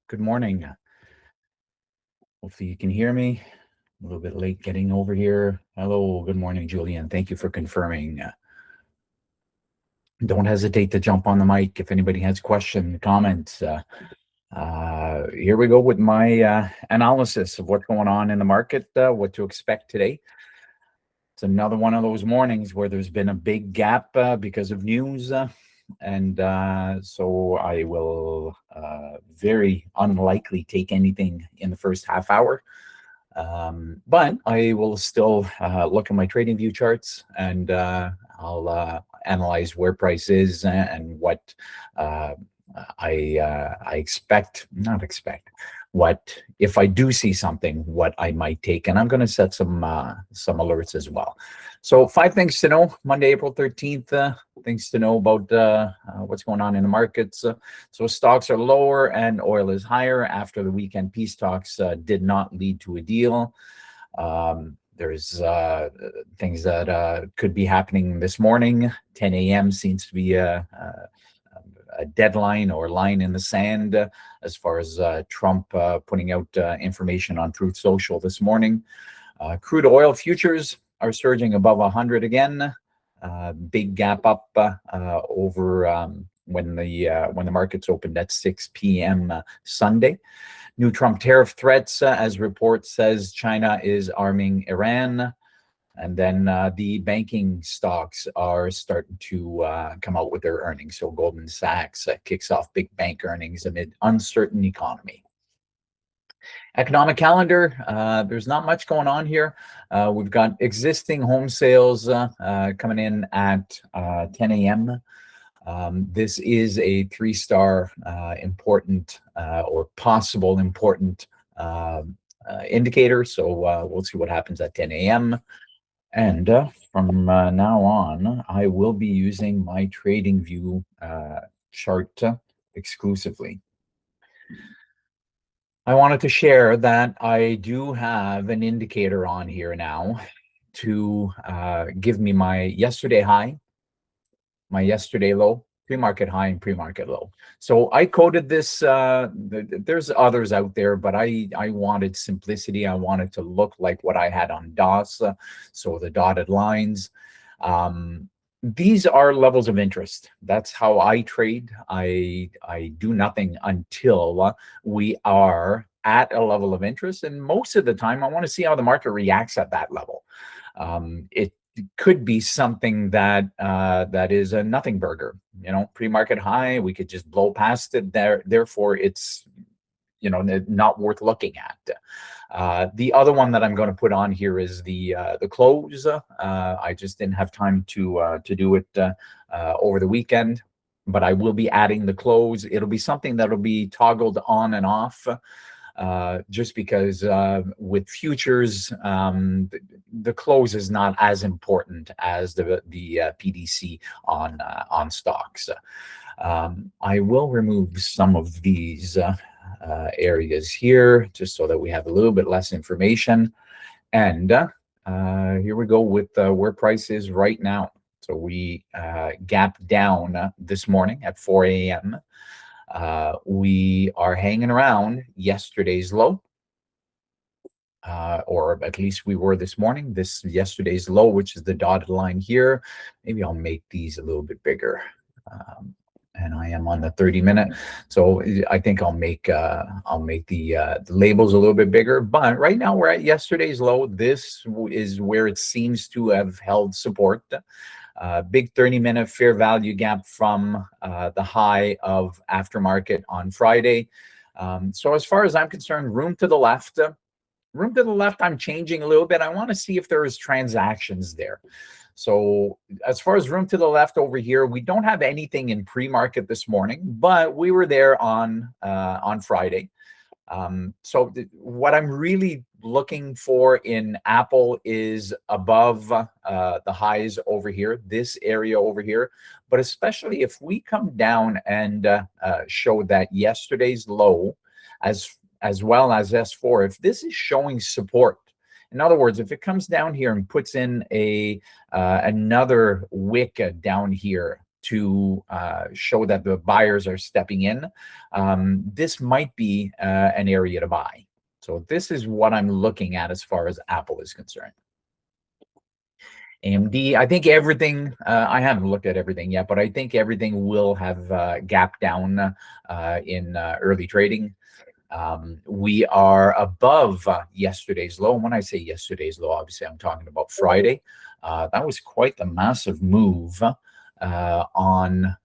Good morning. Hopefully you can hear me. A little bit late getting over here. Hello, good morning, Julian. Thank you for confirming. Don't hesitate to jump on the mic if anybody has questions, comments. Here we go with my analysis of what's going on in the market, what to expect today. It's another one of those mornings where there's been a big gap because of news. So I will very unlikely take anything in the first half hour. But I will still look at my TradingView charts, and I'll analyze where price is and what what if I do see something, what I might take, and I'm going to set some alerts as well. So 5 things to know, Monday, April 13th, things to know about what's going on in the markets. So stocks are lower and oil is higher after the weekend peace talks did not lead to a deal. There's things that could be happening this morning. 10 a.m. seems to be a deadline or line in the sand as far as Trump putting out information on Truth Social this morning. Crude oil futures are surging above 100 again. Big gap up over when the markets opened at 6 p.m. Sunday. New Trump tariff threats, as report says, China is arming Iran. And then the banking stocks are starting to come out with their earnings. So Goldman Sachs kicks off big bank earnings amid uncertain economy. Economic calendar, there's not much going on here. We've got existing home sales coming in at 10 a.m. This is a 3-star important or possible important indicator. So we'll see what happens at 10 a.m. And from now on, I will be using my TradingView chart exclusively. I wanted to share that I do have an indicator on here now to give me my yesterday high, my yesterday low, pre-market high and pre-market low. So I coded this. There's others out there, but I wanted simplicity. I wanted to look like what I had on DOS, so the dotted lines. These are levels of interest. That's how I trade. I do nothing until we are at a level of interest, and most of the time I want to see how the market reacts at that level. It could be something that that is a nothing burger, pre-market high. We could just blow past it there. Therefore, it's not worth looking at. The other one that I'm going to put on here is the close. I just didn't have time to do it over the weekend, but I will be adding the close. It'll be something that'll be toggled on and off. Just because with futures, the close is not as important as the PDC on stocks. I will remove some of these areas here just so that we have a little bit less information. And here we go with where price is right now. So we gapped down this morning at 4 a.m. We are hanging around yesterday's low, or at least we were this morning. This yesterday's low, which is the dotted line here. Maybe I'll make these a little bit bigger. And I am on the 30-minute, so I think I'll make the labels a little bit bigger. But right now we're at yesterday's low. This is where it seems to have held support. Big 30-minute fair value gap from the high of aftermarket on Friday. So as far as I'm concerned, room to the left. I'm changing a little bit. I want to see if there is transactions there. So as far as room to the left over here, we don't have anything in pre-market this morning, but we were there on Friday. So what I'm really looking for in Apple is above the highs over here, this area over here. But especially if we come down and show that yesterday's low, as well as S4, if this is showing support. In other words, if it comes down here and puts in another wick down here to show that the buyers are stepping in, this might be an area to buy. So this is what I'm looking at as far as Apple is concerned. AMD, I think everything, I haven't looked at everything yet, but I think everything will have gap down in early trading. We are above yesterday's low. And when I say yesterday's low, obviously I'm talking about Friday. That was quite the massive move on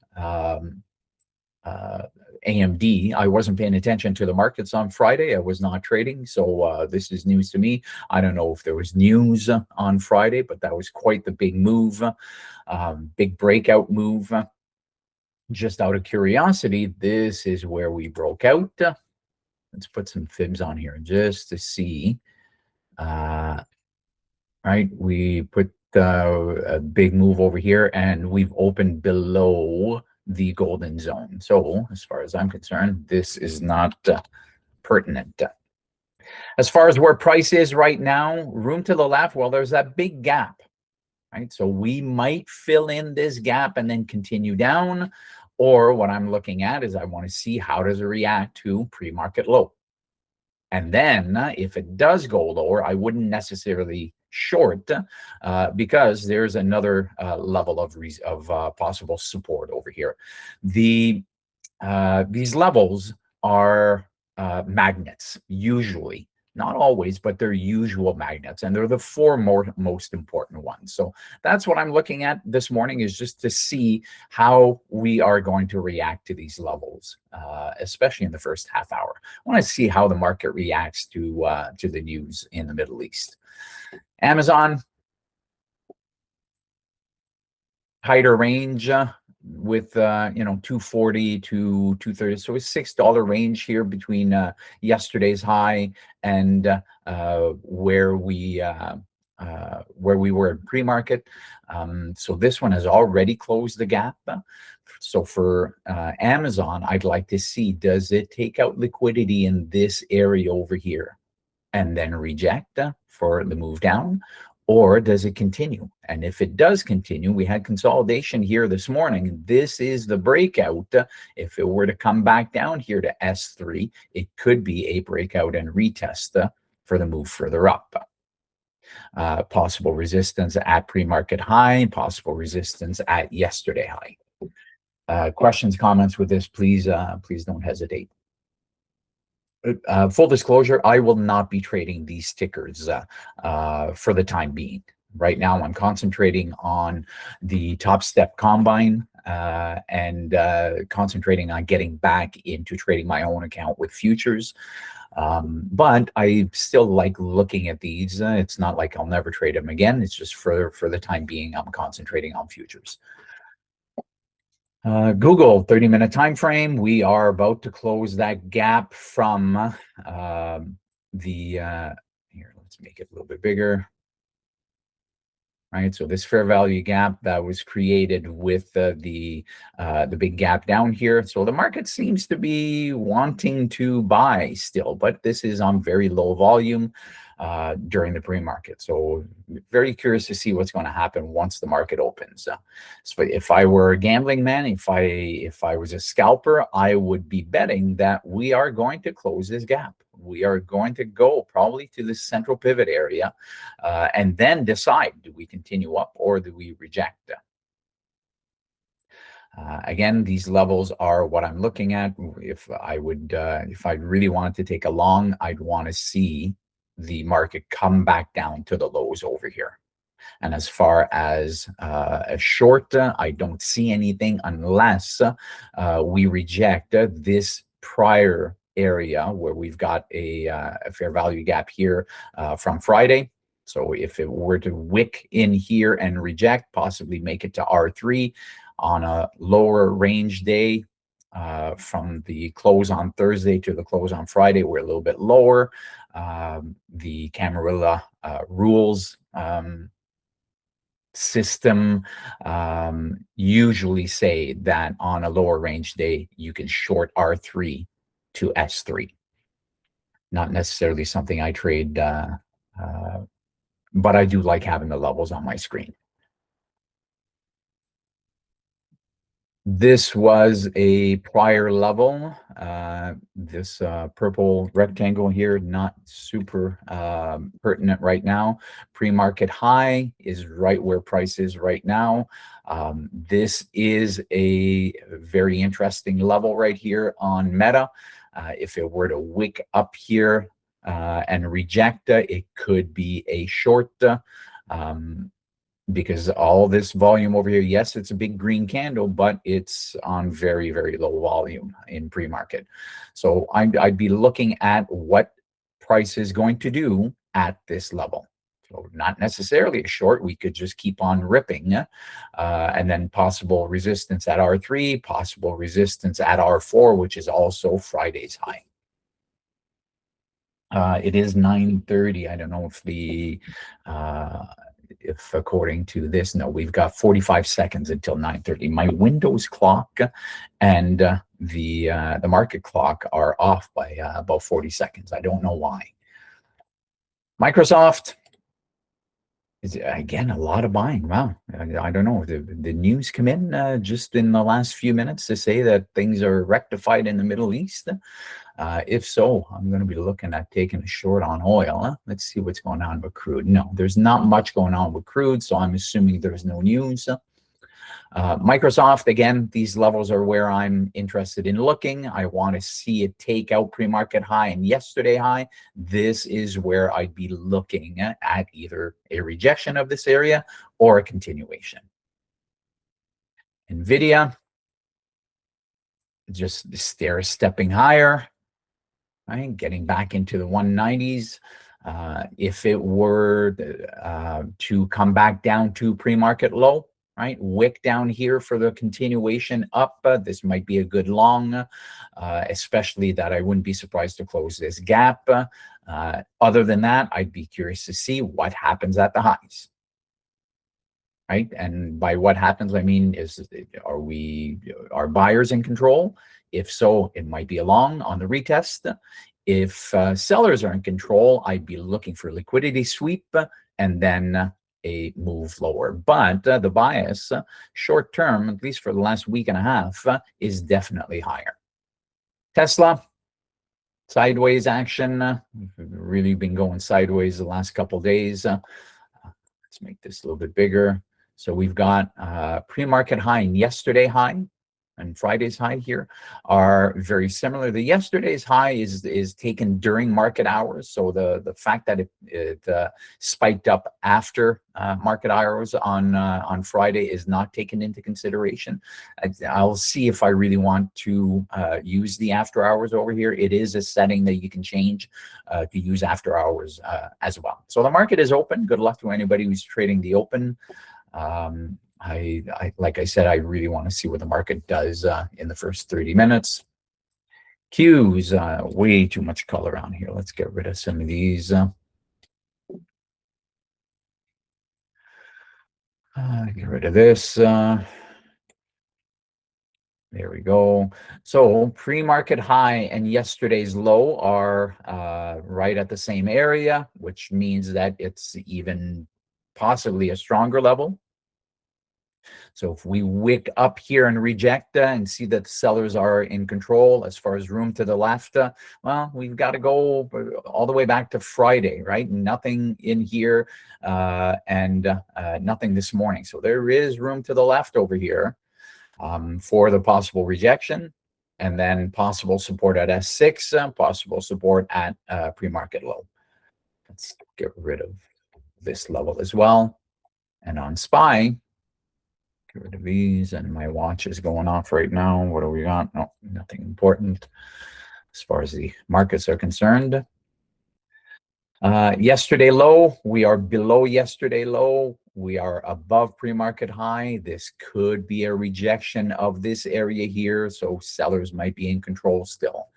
AMD. I wasn't paying attention to the markets on Friday. I was not trading, so this is news to me. I don't know if there was news on Friday, but that was quite the big move, big breakout move. Just out of curiosity, this is where we broke out. Let's put some fibs on here just to see. Right, we put a big move over here, and we've opened below the golden zone. So as far as I'm concerned, this is not pertinent. As far as where price is right now, room to the left, well, there's that big gap, right? So we might fill in this gap and then continue down, or what I'm looking at is I want to see how does it react to pre-market low. And then if it does go lower, I wouldn't necessarily short because there's another level of possible support over here. These levels are magnets, usually. Not always, but they're usual magnets, and they're the four most important ones. So that's what I'm looking at this morning, is just to see how we are going to react to these levels, especially in the first half hour. I want to see how the market reacts to the news in the Middle East. Amazon, tighter range with 240 to 230, so it's $6 range here between yesterday's high and where we were in pre-market. So this one has already closed the gap. So for Amazon, I'd like to see, does it take out liquidity in this area over here and then reject for the move down? Or does it continue? And if it does continue, we had consolidation here this morning. This is the breakout. If it were to come back down here to S3, it could be a breakout and retest for the move further up. Possible resistance at pre-market high, possible resistance at yesterday high. Questions, comments with this, please don't hesitate. Full disclosure, I will not be trading these tickers for the time being. Right now, I'm concentrating on the Top Step Combine and concentrating on getting back into trading my own account with futures. But I still like looking at these. It's not like I'll never trade them again. It's just for the time being, I'm concentrating on futures. Google 30-minute time frame. We are about to close that gap from here. Let's make it a little bit bigger. Right, so this fair value gap that was created with the big gap down here. So the market seems to be wanting to buy still, but this is on very low volume during the pre-market. So very curious to see what's going to happen once the market opens. So if I were a gambling man, if I was a scalper, I would be betting that we are going to close this gap. We are going to go probably to this central pivot area and then decide, do we continue up or do we reject? Again, these levels are what I'm looking at. If I really wanted to take a long, I'd want to see the market come back down to the lows over here. And as far as a short, I don't see anything unless we reject this prior area where we've got a fair value gap here from Friday. So if it were to wick in here and reject, possibly make it to R3 on a lower range day, from the close on Thursday to the close on Friday, we're a little bit lower. The Camarilla rules system usually say that on a lower range day, you can short R3 to S3. Not necessarily something I trade, but I do like having the levels on my screen. This was a prior level. This purple rectangle here, not super pertinent right now. Pre-market high is right where price is right now. This is a very interesting level right here on Meta. If it were to wick up here and reject, it could be a short. Because all this volume over here, yes, it's a big green candle, but it's on very, very low volume in pre-market. So I'd be looking at what price is going to do at this level. So not necessarily a short, we could just keep on ripping. And then possible resistance at R3, possible resistance at R4, which is also Friday's high. It is 9:30. I don't know if according to this, no, we've got 45 seconds until 9:30. My Windows clock and the market clock are off by about 40 seconds. I don't know why. Microsoft is, again, a lot of buying. Wow. I don't know. The news come in just in the last few minutes to say that things are rectified in the Middle East. If so, I'm going to be looking at taking a short on oil. Let's see what's going on with crude. No, there's not much going on with crude, so I'm assuming there's no news. Microsoft, again, these levels are where I'm interested in looking. I want to see it take out pre-market high and yesterday high. This is where I'd be looking at either a rejection of this area or a continuation. NVIDIA, just stepping higher. Right, getting back into the 190s. If it were to come back down to pre-market low, right, wick down here for the continuation up, this might be a good long, especially that I wouldn't be surprised to close this gap. Other than that, I'd be curious to see what happens at the highs. Right, and by what happens, I mean, are buyers in control? If so, it might be a long on the retest. If sellers are in control, I'd be looking for liquidity sweep and then a move lower. But the bias, short term, at least for the last week and a half, is definitely higher. Tesla, sideways action. We've really been going sideways the last couple of days. Let's make this a little bit bigger. So we've got pre-market high and yesterday high, and Friday's high here are very similar. The yesterday's high is taken during market hours. So the fact that it spiked up after market hours on Friday is not taken into consideration. I'll see if I really want to use the after hours over here. It is a setting that you can change to use after hours as well. So the market is open. Good luck to anybody who's trading the open. Like I said, I really want to see what the market does in the first 30 minutes. Qs, way too much color on here. Let's get rid of some of these. Get rid of this. There we go. So pre-market high and yesterday's low are right at the same area, which means that it's even possibly a stronger level. So if we wick up here and reject and see that the sellers are in control as far as room to the left, well, we've got to go all the way back to Friday, right? Nothing in here and nothing this morning. So there is room to the left over here for the possible rejection, and then possible support at S6, possible support at pre-market low. Let's get rid of this level as well. And on SPY, get rid of these, and my watch is going off right now. What do we got? No, nothing important as far as the markets are concerned. Yesterday low, we are below yesterday low. We are above pre-market high. This could be a rejection of this area here, so sellers might be in control still.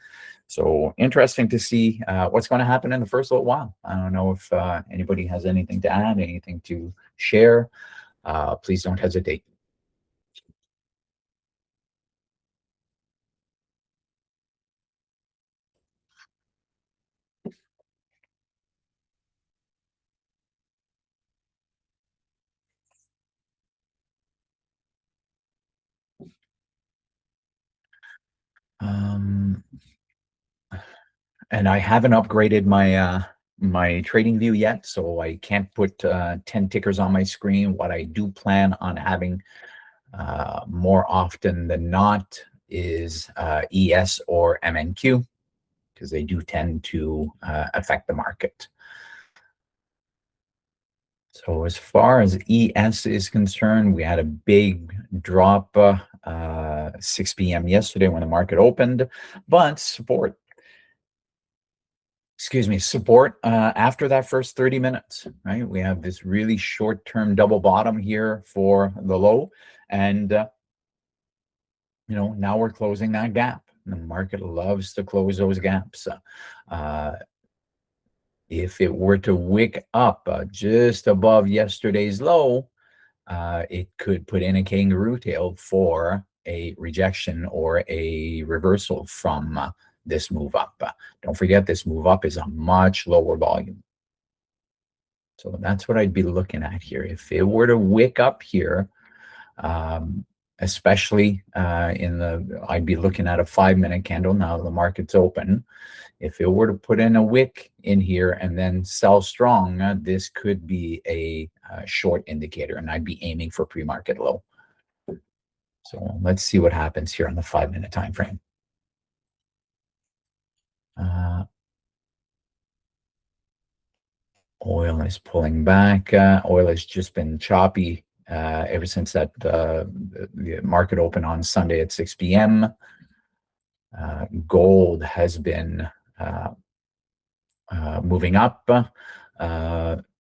So interesting to see what's going to happen in the first little while. I don't know if anybody has anything to add, anything to share. Please don't hesitate. Um, and I haven't upgraded my TradingView yet, so I can't put 10 tickers on my screen. What I do plan on having more often than not is ES or MNQ, because they do tend to affect the market. So as far as ES is concerned, we had a big drop 6 p.m. yesterday when the market opened, but support, support after that first 30 minutes, right? We have this really short-term double bottom here for the low, and now we're closing that gap. The market loves to close those gaps. If it were to wick up just above yesterday's low, it could put in a kangaroo tail for a rejection or a reversal from this move up. Don't forget, this move up is a much lower volume. So that's what I'd be looking at here. If it were to wick up here, especially I'd be looking at a 5-minute candle now the market's open. If it were to put in a wick in here and then sell strong, this could be a short indicator, and I'd be aiming for pre-market low. So let's see what happens here on the 5-minute time frame. Oil is pulling back. Oil has just been choppy ever since that the market opened on Sunday at 6 p.m. Gold has been moving up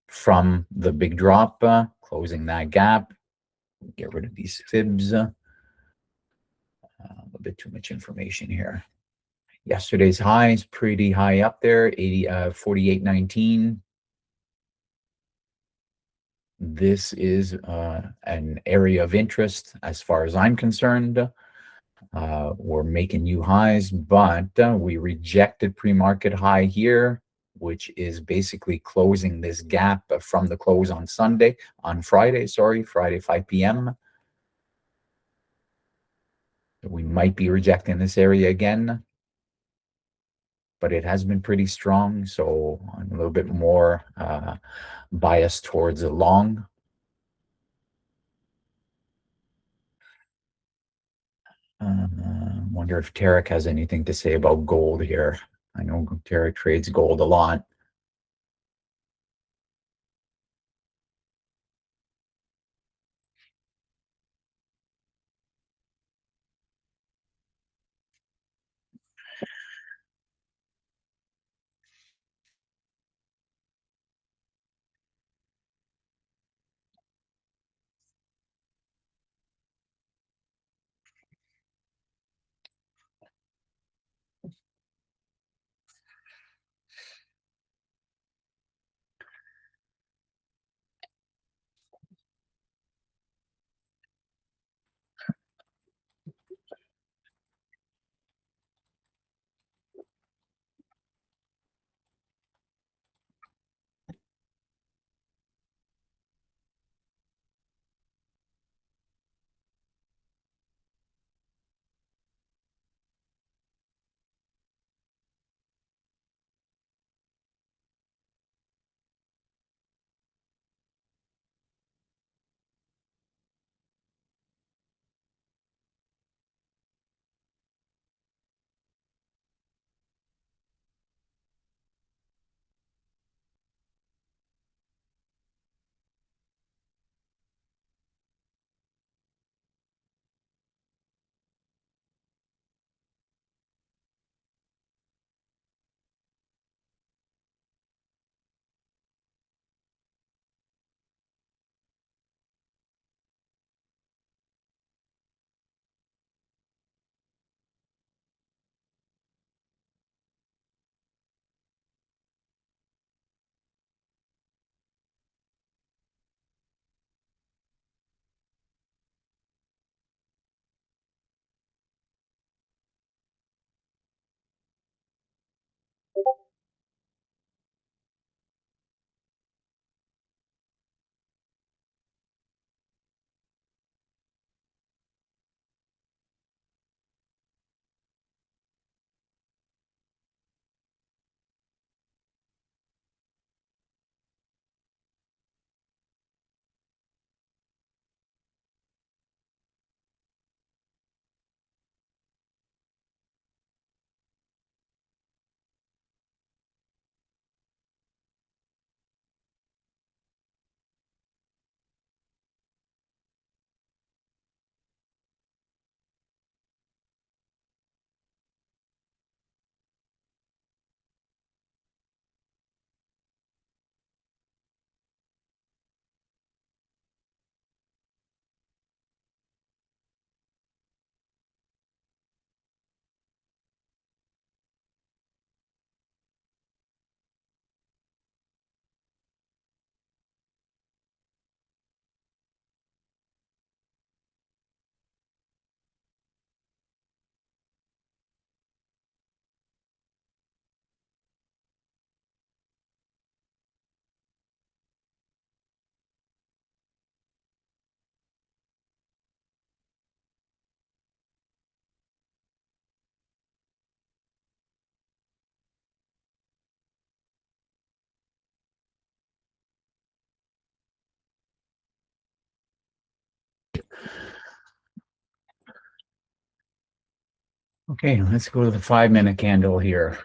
from the big drop, closing that gap. Get rid of these fibs. A little bit too much information here. Yesterday's high is pretty high up there, 48.19. This is an area of interest as far as I'm concerned. We're making new highs, but we rejected pre-market high here, which is basically closing this gap from the close on Friday, 5 p.m. We might be rejecting this area again, but it has been pretty strong, so I'm a little bit more biased towards the long. Wonder if Tarek has anything to say about gold here. I know Tarek trades gold a lot. Okay, let's go to the 5-minute candle here.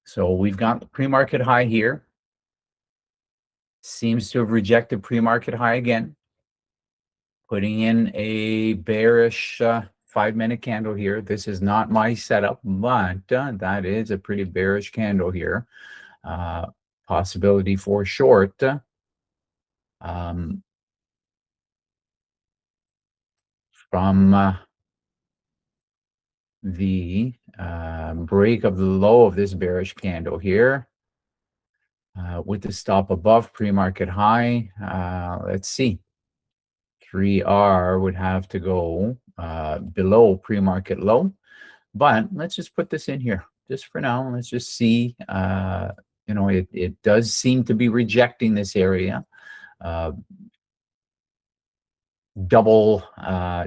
So we've got the pre-market high here. Seems to have rejected pre-market high again. Putting in a bearish 5-minute candle here. This is not my setup, but that is a pretty bearish candle here. Possibility for short. From the break of the low of this bearish candle here. With the stop above pre-market high, let's see. 3R would have to go below pre-market low, but let's just put this in here just for now. Let's just see. It does seem to be rejecting this area. Double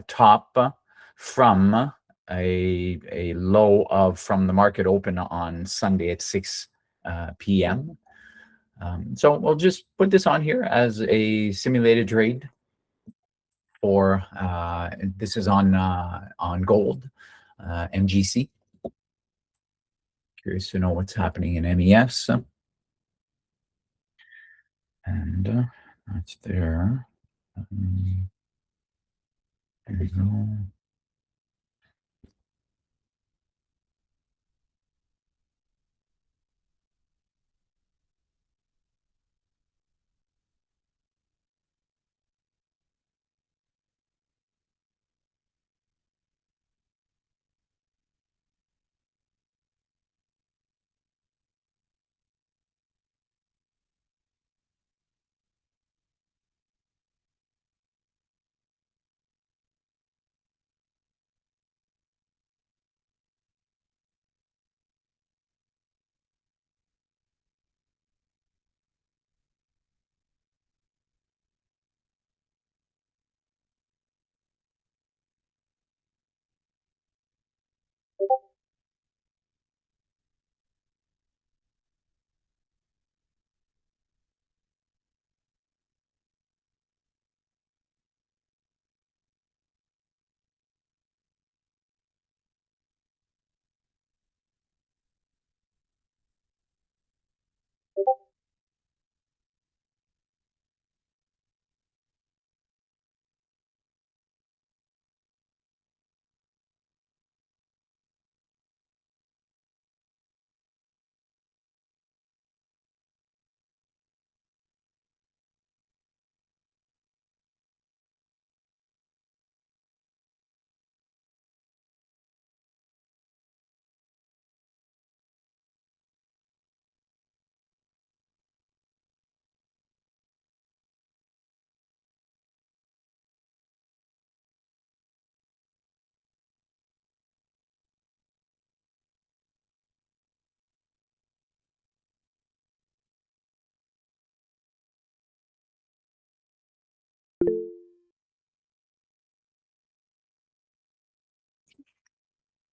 top from a low from the market open on Sunday at 6 p.m. So we'll just put this on here as a simulated trade for this is on gold, MGC. Curious to know what's happening in MES. And that's there. There we go.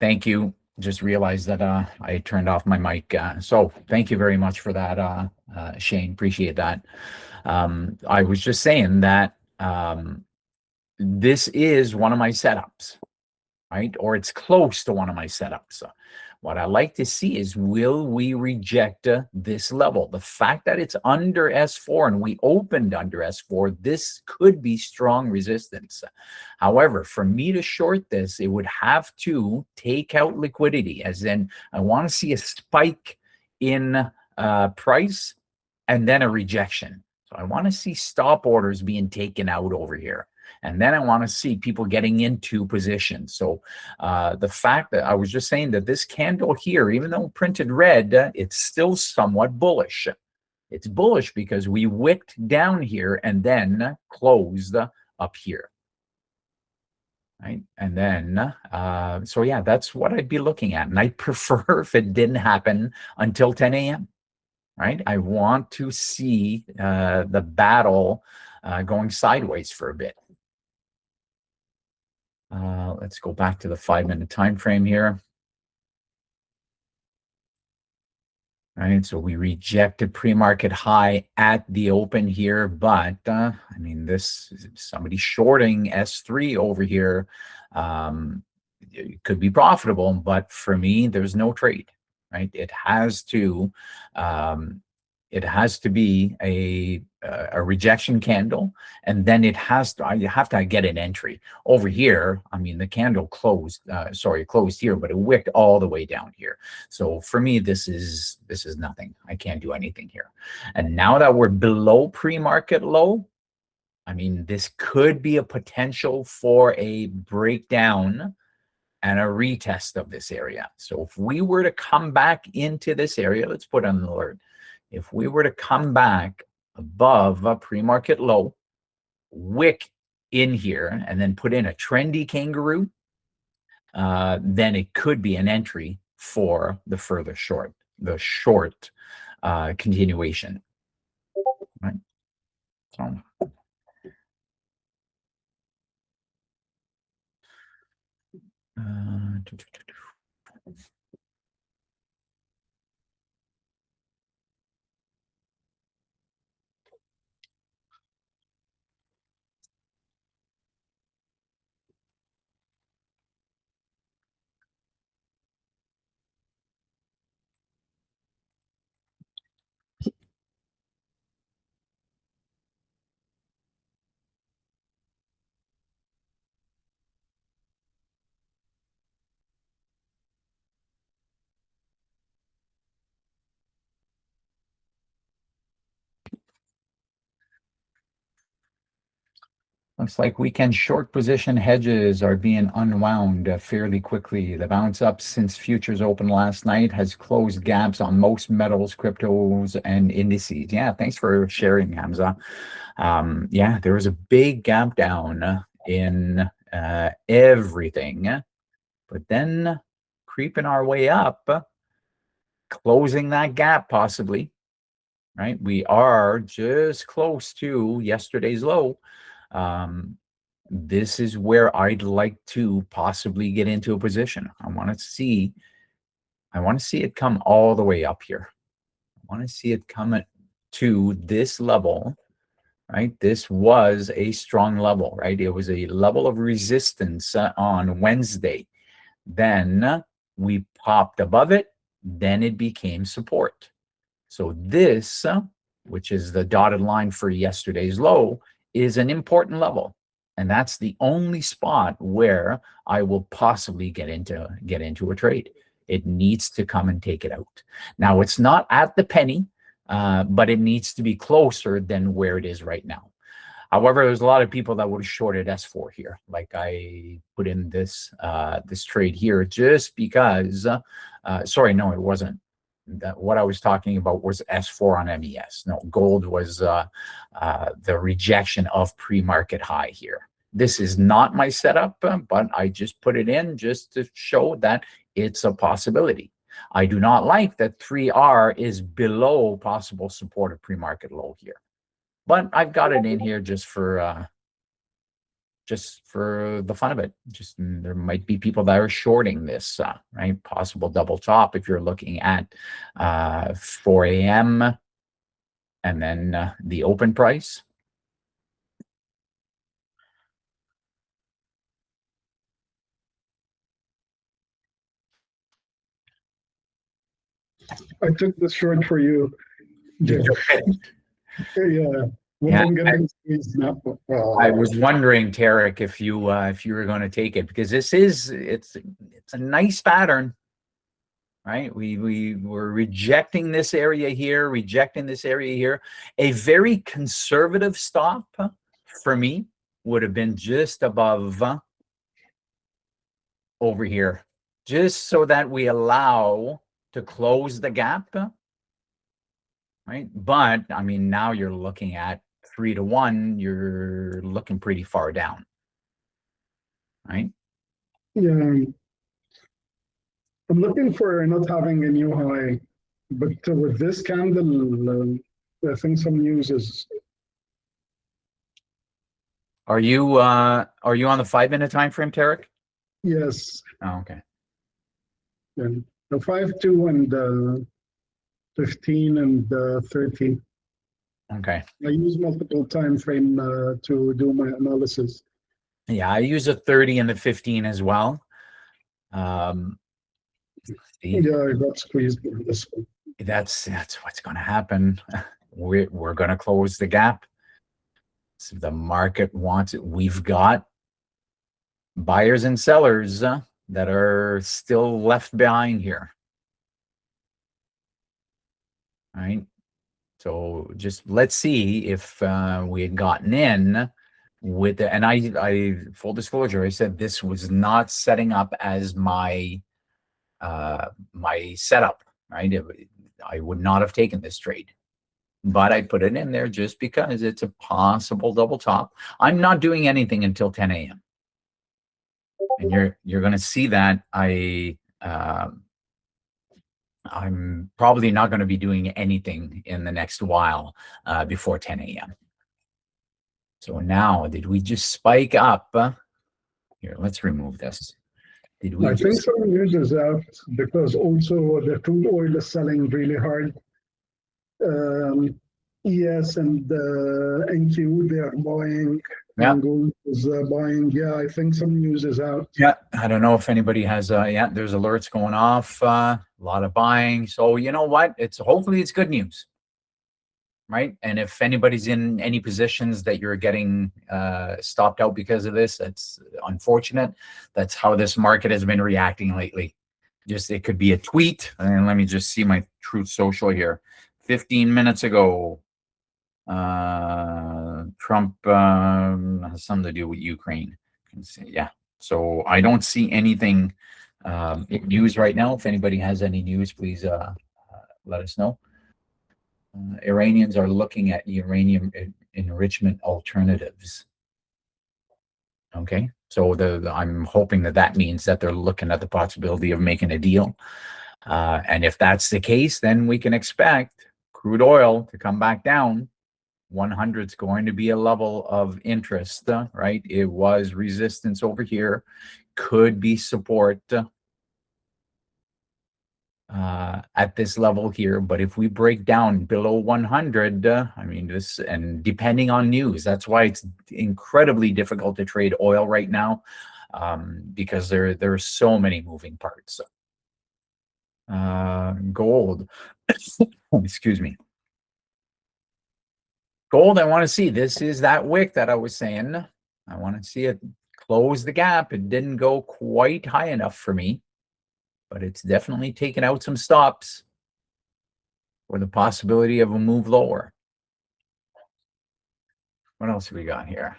Thank you. Just realized that I turned off my mic. So thank you very much for that, Shane. Appreciate that. I was just saying that this is one of my setups, right? Or it's close to one of my setups. What I like to see is, will we reject this level? The fact that it's under S4 and we opened under S4, this could be strong resistance. However, for me to short this, it would have to take out liquidity, as in I want to see a spike in price and then a rejection. So I want to see stop orders being taken out over here. And then I want to see people getting into position. So the fact that I was just saying that this candle here, even though printed red, it's still somewhat bullish. It's bullish because we wicked down here and then closed up here. Right. And then, so yeah, that's what I'd be looking at. And I'd prefer if it didn't happen until 10 a.m. Right. I want to see the battle going sideways for a bit. Let's go back to the 5-minute time frame here. right? So we rejected pre-market high at the open here, but I mean, this somebody shorting S3 over here. It could be profitable, but for me, there's no trade, right? It has to be a rejection candle, and then you have to get an entry over here. I mean, the candle closed, closed here, but it wicked all the way down here. So for me, this is nothing. I can't do anything here. And now that we're below pre-market low, I mean, this could be a potential for a breakdown and a retest of this area. So if we were to come back into this area, let's put on an alert. If we were to come back above a pre-market low, wick in here, and then put in a trendy kangaroo, then it could be an entry for the further short, continuation. Right? So. Looks like weekend short position hedges are being unwound fairly quickly. The bounce up since futures open last night has closed gaps on most metals, cryptos, and indices. Yeah, thanks for sharing, Hamza. Yeah, there was a big gap down in everything, but then creeping our way up, closing that gap possibly, right? We are just close to yesterday's low. This is where I'd like to possibly get into a position. I want to see it come all the way up here. I want to see it come to this level, right? This was a strong level, right? It was a level of resistance on Wednesday. Then we popped above it. Then it became support. So this, which is the dotted line for yesterday's low, is an important level. And that's the only spot where I will possibly get into a trade. It needs to come and take it out. Now, it's not at the penny, but it needs to be closer than where it is right now. However, there's a lot of people that would have shorted S4 here. Like I put in this trade here just because, sorry, no, it wasn't. What I was talking about was S4 on MES. No, gold was the rejection of pre-market high here. This is not my setup, but I just put it in just to show that it's a possibility. I do not like that 3R is below possible support of pre-market low here, but I've got it in here just for the fun of it. Just there might be people that are shorting this, right? Possible double top if you're looking at 4 a.m. and then the open price. I took the short for you. You took it. Yeah. Yeah, I was wondering, Tarek, if you were going to take it, because it's a nice pattern, right? We were rejecting this area here, A very conservative stop for me would have been just above over here, just so that we allow to close the gap, right? But I mean, now you're looking at 3 to 1, you're looking pretty far down, right? Yeah. I'm looking for not having a new high, but with this candle, I think some news is. Are you on the 5-minute time frame, Tarek? Yes. Oh, okay. Yeah. The 5-2 and the 15 and 30. Okay. I use multiple time frame to do my analysis. Yeah, I use a 30 and the 15 as well. See, Yeah, I got squeezed in this one. that's what's going to happen. We're going to close the gap. So the market wants it. We've got buyers and sellers that are still left behind here. All right. So just let's see if we had gotten in with the, and I full disclosure, I said this was not setting up as my my setup, right? I would not have taken this trade, but I put it in there just because it's a possible double top. I'm not doing anything until 10 a.m. and you're going to see that I'm probably not going to be doing anything in the next while before 10 a.m. So now, did we just spike up? Here, let's remove this. Did we I think some news is out because also the crude oil is selling really hard. ES and NQ, they are buying. Yeah. Kangaroo is buying. Yeah, I think some news is out. Yeah, I don't know if anybody has, yeah, there's alerts going off, a lot of buying. So you know what? Hopefully it's good news, right? And if anybody's in any positions that you're getting stopped out because of this, that's unfortunate. That's how this market has been reacting lately. Just, it could be a tweet. And let me just see my Truth Social here. 15 minutes ago, Trump has something to do with Ukraine. Yeah. So I don't see anything in news right now. If anybody has any news, please let us know. Iranians are looking at uranium enrichment alternatives. Okay. So I'm hoping that means that they're looking at the possibility of making a deal. And if that's the case, then we can expect crude oil to come back down. 100 is going to be a level of interest, right? It was resistance over here, could be support at this level here. But if we break down below 100, I mean, this, and depending on news, that's why it's incredibly difficult to trade oil right now, because there are so many moving parts. Gold, excuse me. Gold, I want to see. This is that wick that I was saying. I want to see it close the gap. It didn't go quite high enough for me, but it's definitely taken out some stops for the possibility of a move lower. What else have we got here?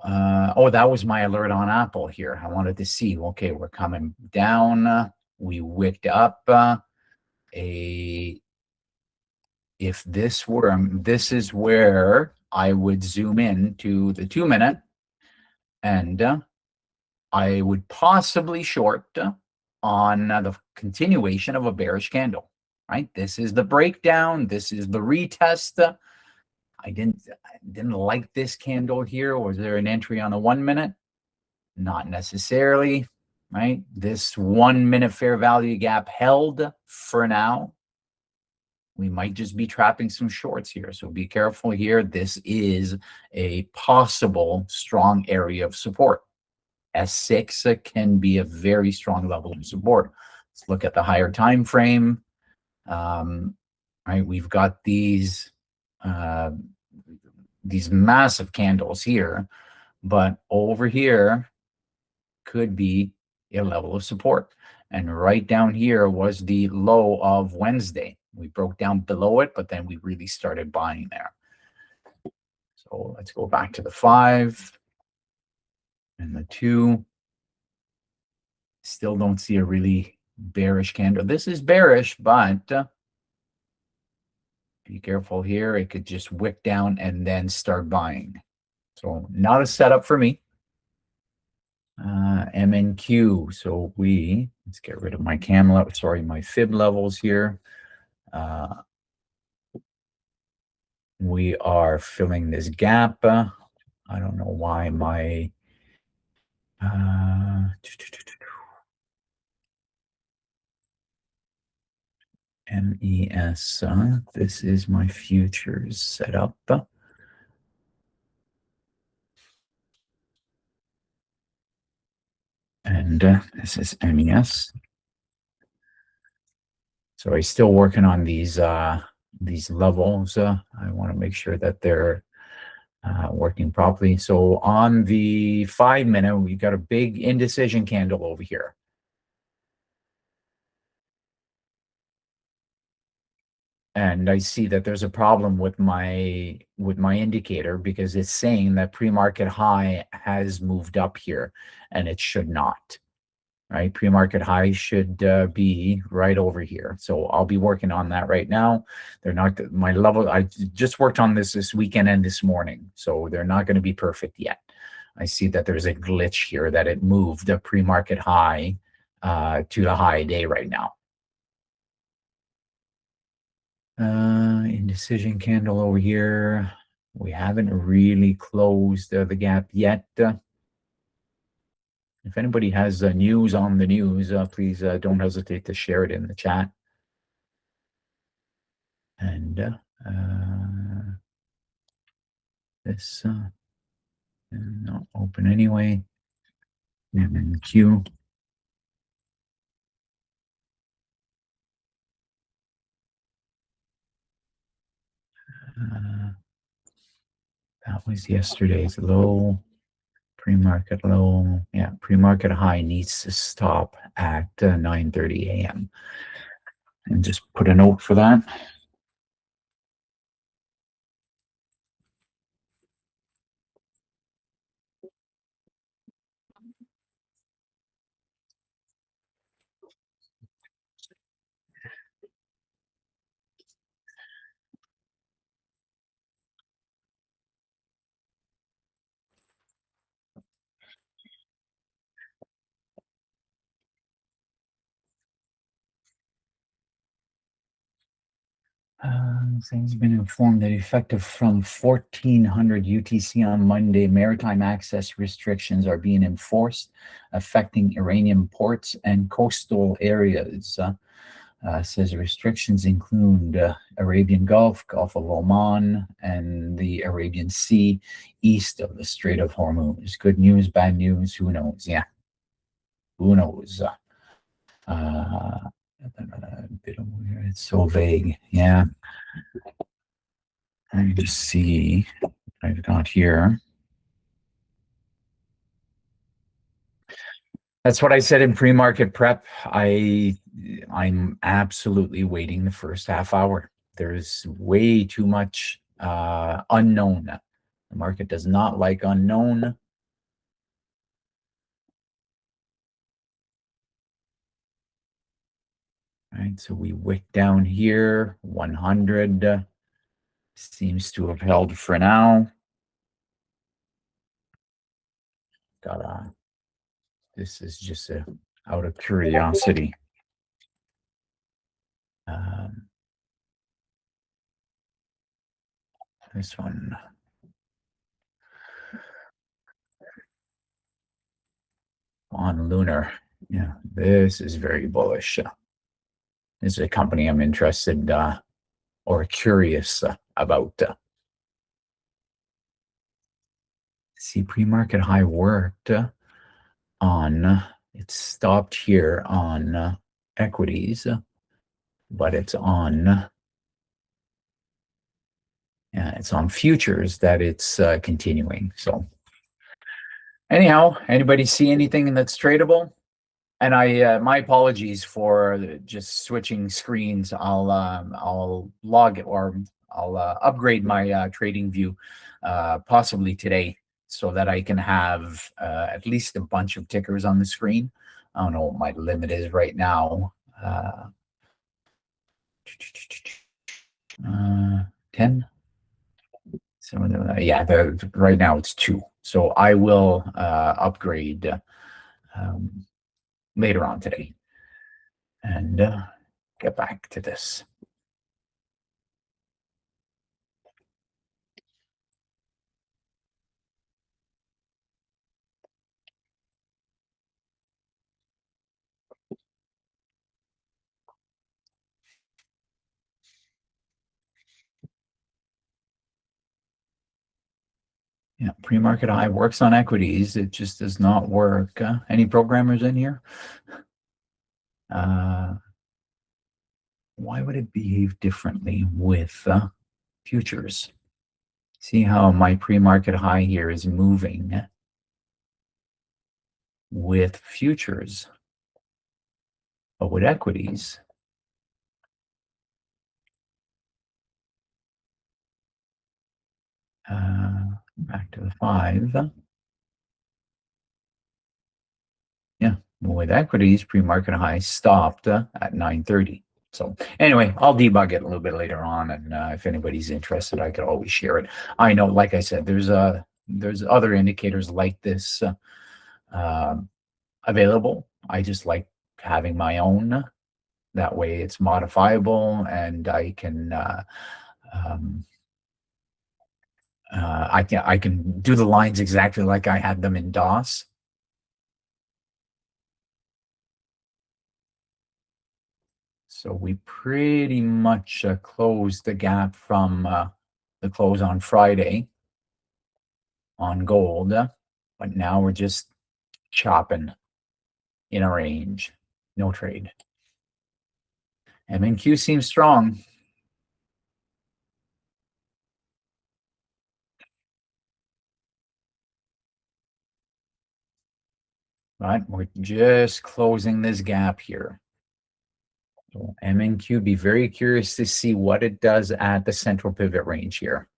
Oh, that was my alert on Apple here. I wanted to see, okay, we're coming down. We wicked up if this were, this is where I would zoom in to the 2-minute, and I would possibly short on the continuation of a bearish candle, right? This is the breakdown. This is the retest. I didn't like this candle here. Was there an entry on the 1-minute? Not necessarily, right? This 1-minute fair value gap held for now. We might just be trapping some shorts here. So be careful here. This is a possible strong area of support. S6 can be a very strong level of support. Let's look at the higher time frame. Right, we've got these massive candles here, but over here could be a level of support. And right down here was the low of Wednesday. We broke down below it, but then we really started buying there. So let's go back to the 5 and the 2. Still don't see a really bearish candle. This is bearish, but be careful here. It could just wick down and then start buying. So not a setup for me. MNQ. So let's get rid of my cam level. Sorry, my fib levels here. We are filling this gap. I don't know why my MEES. This is my futures setup. And this is MES. So I'm still working on these levels. I want to make sure that they're working properly. So on the 5-minute, we got a big indecision candle over here. And I see that there's a problem with my indicator because it's saying that pre-market high has moved up here, and it should not. Right, pre-market high should be right over here. So I'll be working on that right now. They're not my level. I just worked on this weekend and this morning, so they're not going to be perfect yet. I see that there's a glitch here that it moved a pre-market high to the high day right now. Indecision candle over here. We haven't really closed the gap yet. If anybody has news on the news, please don't hesitate to share it in the chat. And this not open anyway. And then Q. That was yesterday's low. Pre-market low. Yeah, pre-market high needs to stop at 9:30 a.m. And just put a note for that. Things been informed that effective from 1400 UTC on Monday, maritime access restrictions are being enforced, affecting Iranian ports and coastal areas. Says restrictions include Arabian Gulf, Gulf of Oman, and the Arabian Sea east of the Strait of Hormuz. Good news, bad news, who knows? Yeah, who knows? It's so vague. Yeah. Let me just see what I've got here. That's what I said in pre-market prep. I'm absolutely waiting the first half hour. There's way too much unknown. The market does not like unknown. Right, so we wick down here. 100 seems to have held for now. This is just out of curiosity. This one. On Lunar. Yeah, this is very bullish. This is a company I'm interested or curious about. See, pre-market high worked on, it stopped here on equities, but it's on, yeah, it's on futures that it's continuing. So anyhow, anybody see anything that's tradable? And my apologies for just switching screens. I'll log it, or I'll upgrade my TradingView possibly today, so that I can have at least a bunch of tickers on the screen. I don't know what my limit is right now. 10. So yeah, right now it's 2. So I will upgrade later on today and get back to this. Yeah, pre-market high works on equities. It just does not work. Any programmers in here? Why would it behave differently with futures? See how my pre-market high here is moving with futures, but with equities, back to the 5. Yeah, with equities, pre-market high stopped at 9:30. So anyway, I'll debug it a little bit later on, and if anybody's interested, I could always share it. I know, like I said, there's other indicators like this available. I just like having my own. That way, it's modifiable, and I can I can do the lines exactly like I had them in DOS. So we pretty much closed the gap from the close on Friday on gold, but now we're just chopping in a range. No trade. MNQ seems strong. But we're just closing this gap here. So MNQ, be very curious to see what it does at the central pivot range here.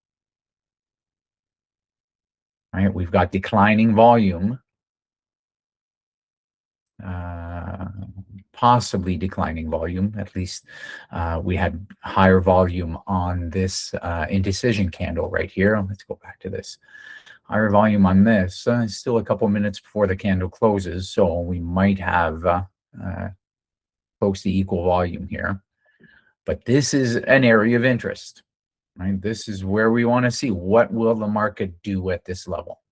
All right, we've got declining volume, possibly declining volume. At least we had higher volume on this indecision candle right here. Let's go back to this. Higher volume on this. Still a couple minutes before the candle closes, so we might have close to equal volume here. But this is an area of interest. Right? This is where we want to see what will the market do at this level.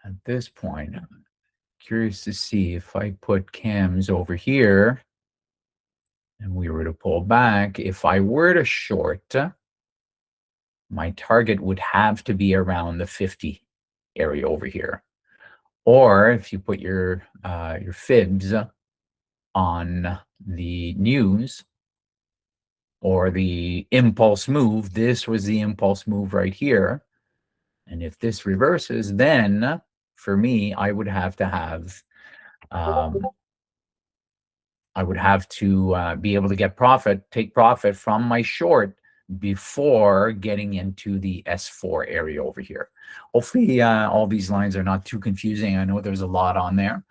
At this point, I'm curious to see if I put cams over here and we were to pull back, if I were to short, my target would have to be around the 50 area over here. Or if you put your fibs on the news or the impulse move, this was the impulse move right here. And if this reverses, then for me, I would have to be able to get take profit from my short before getting into the S4 area over here. Hopefully, all these lines are not too confusing. I know there's a lot on there.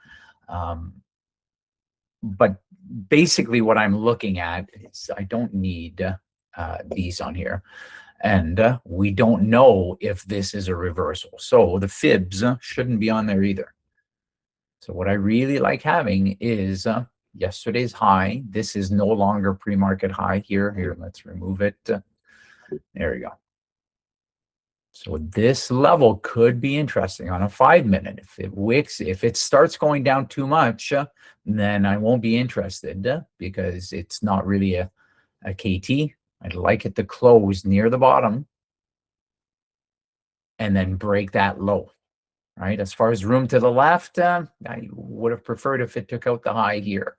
But basically what I'm looking at is I don't need these on here. And we don't know if this is a reversal. So the fibs shouldn't be on there either. So what I really like having is yesterday's high. This is no longer pre-market high here. Here, let's remove it. There we go. So this level could be interesting on a 5-minute. If it wicks, if it starts going down too much, then I won't be interested because it's not really a KT. I'd like it to close near the bottom and then break that low, right? As far as room to the left, I would have preferred if it took out the high here,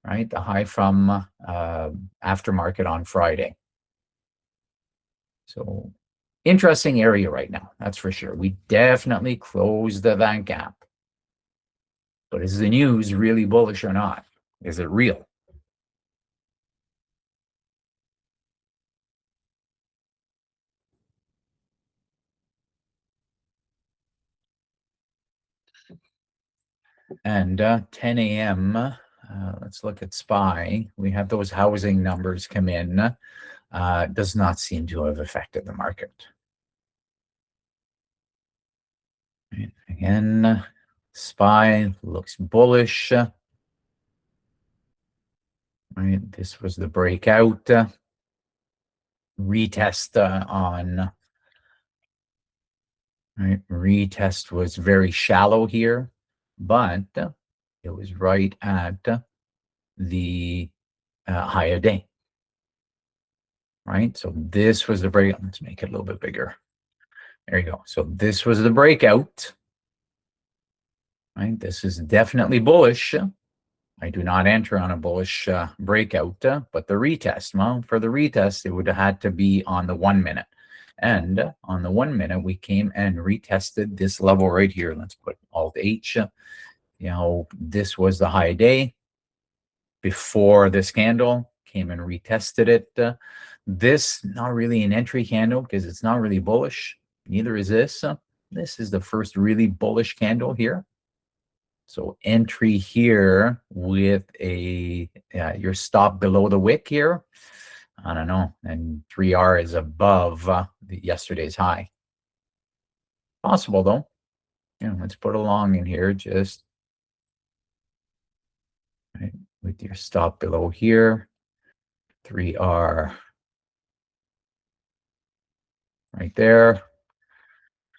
right? The high from aftermarket on Friday. So interesting area right now, that's for sure. We definitely closed that gap. But is the news really bullish or not? Is it real? And 10 a.m., let's look at SPY. We have those housing numbers come in. Does not seem to have affected the market. Right. Again, SPY looks bullish. Right, this was the breakout. Retest on. Right, retest was very shallow here, but it was right at the high a day. Right, so this was the breakout. Let's make it a little bit bigger. There you go. So this was the breakout. Right, this is definitely bullish. I do not enter on a bullish breakout, but the retest, well, for the retest, it would have had to be on the 1 minute. And on the 1 minute, we came and retested this level right here. Let's put Alt H. You know, this was the high day before this candle, came and retested it. This, not really an entry candle because it's not really bullish. Neither is this. This is the first really bullish candle here. So entry here with a your stop below the wick here. I don't know. And 3R is above yesterday's high. Possible though. Yeah, let's put a long in here just right, with your stop below here. 3R right there.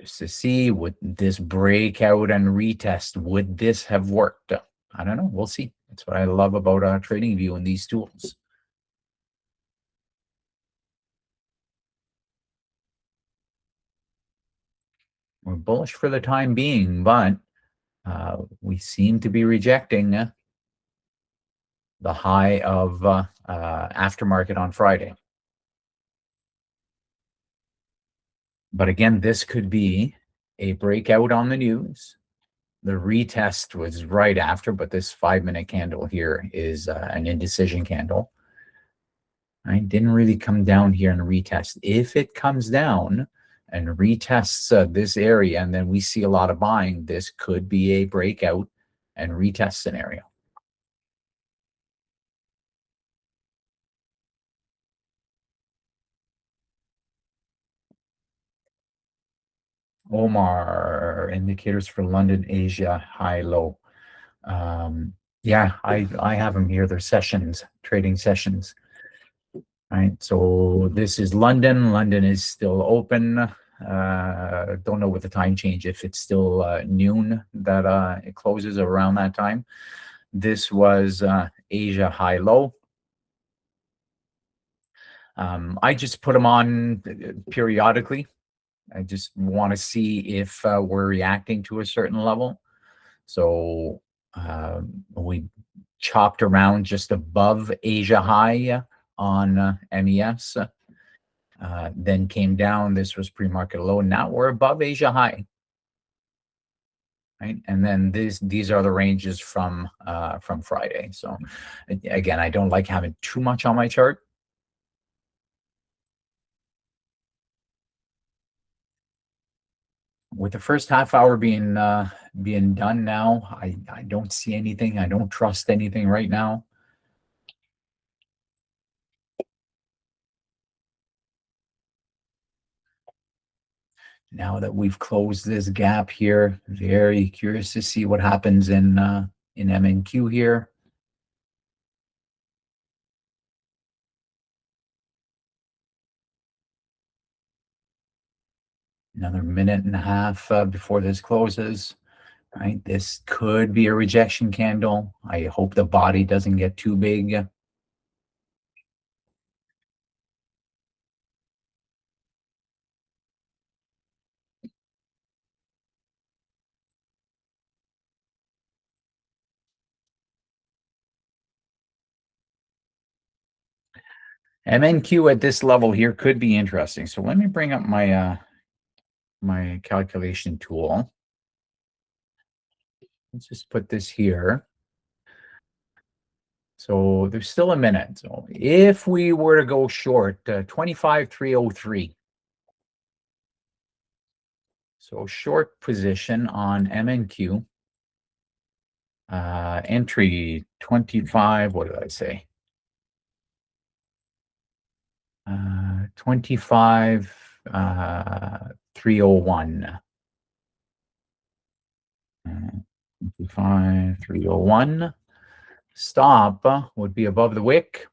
Just to see, would this breakout and retest, would this have worked? I don't know. We'll see. That's what I love about TradingView and these tools. We're bullish for the time being, but we seem to be rejecting the high of aftermarket on Friday. But again, this could be a breakout on the news. The retest was right after, but this 5-minute candle here is an indecision candle. I didn't really come down here and retest. If it comes down and retests this area, and then we see a lot of buying, this could be a breakout and retest scenario. Omar, indicators for London, Asia, high, low. Yeah, I have them here. They're sessions, trading sessions. Right, so this is London. London is still open. Don't know what the time change, if it's still noon that it closes around that time. This was Asia high low. I just put them on periodically. I just want to see if we're reacting to a certain level. So we chopped around just above Asia high on MEES, then came down. This was pre-market low. Now we're above Asia high, right? And then these are the ranges from Friday. So again, I don't like having too much on my chart. With the first half hour being done now, I don't see anything. I don't trust anything right now. Now that we've closed this gap here, very curious to see what happens in MNQ here. Another minute and a half before this closes. Right, this could be a rejection candle. I hope the body doesn't get too big. MNQ at this level here could be interesting. So let me bring up my my calculation tool. Let's just put this here. So there's still a minute. So if we were to go short, 25,303. So short position on MNQ. Entry 25, what did I say? 25,301. 25,301. Stop would be above the wick.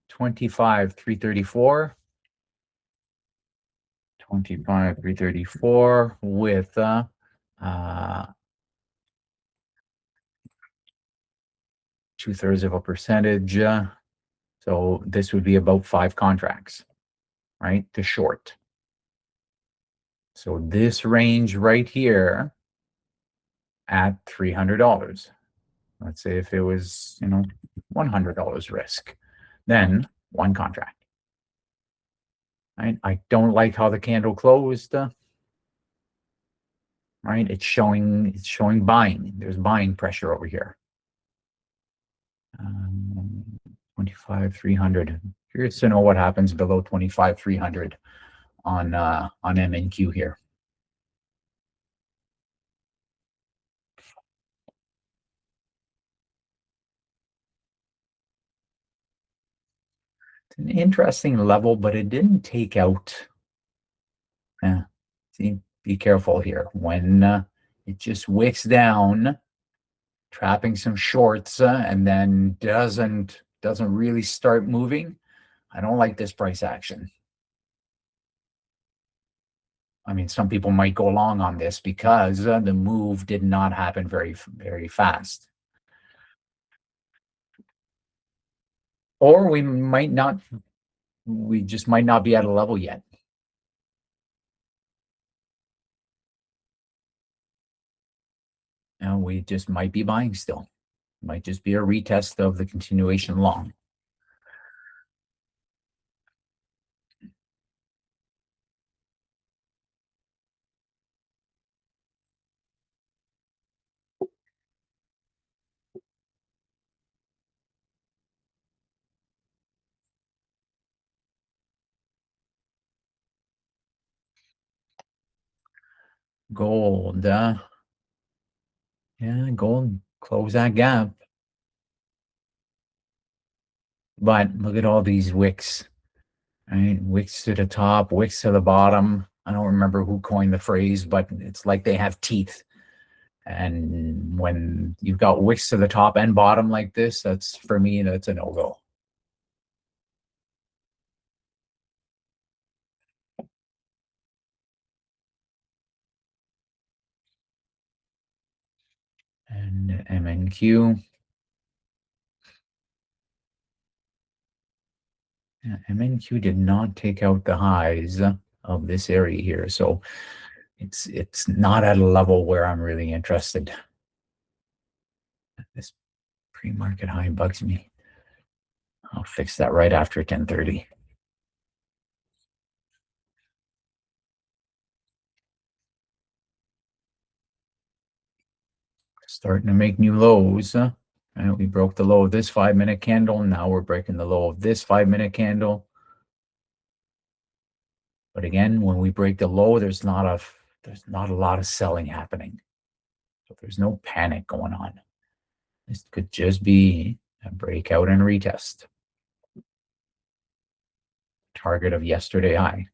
25,334. 25,334 with 0.2%. So this would be about 5 contracts, right, to short. So this range right here at $300. Let's say if it was, $100 risk, then 1 contract. Right? I don't like how the candle closed. Right? It's showing buying. There's buying pressure over here. 25,300. Curious to know what happens below 25,300 on MNQ here. It's an interesting level, but it didn't take out. See, be careful here. When it just wicks down, trapping some shorts, and then doesn't really start moving, I don't like this price action. I mean, some people might go long on this because the move did not happen very, very fast. Or we just might not be at a level yet. And we just might be buying still. Might just be a retest of the continuation long. Gold. Yeah, gold close that gap. But look at all these wicks. Right? Wicks to the top, wicks to the bottom. I don't remember who coined the phrase, but it's like they have teeth. And when you've got wicks to the top and bottom like this, for me, that's a no-go. And MNQ. Yeah, MNQ did not take out the highs of this area here. So it's not at a level where I'm really interested. This pre-market high bugs me. I'll fix that right after 10:30. Starting to make new lows. And we broke the low of this 5-minute candle. Now we're breaking the low of this 5-minute candle. But again, when we break the low, there's not a lot of selling happening. So there's no panic going on. This could just be a breakout and retest. Target of yesterday high.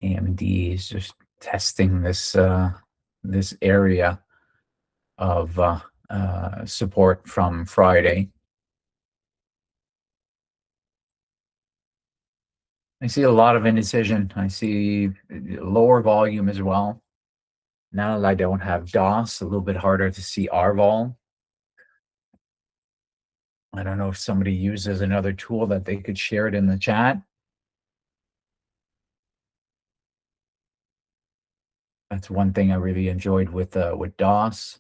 AMD is just testing this this area of support from Friday. I see a lot of indecision. I see lower volume as well. Now that I don't have DOS, a little bit harder to see R vol. I don't know if somebody uses another tool that they could share it in the chat. That's one thing I really enjoyed with DOS.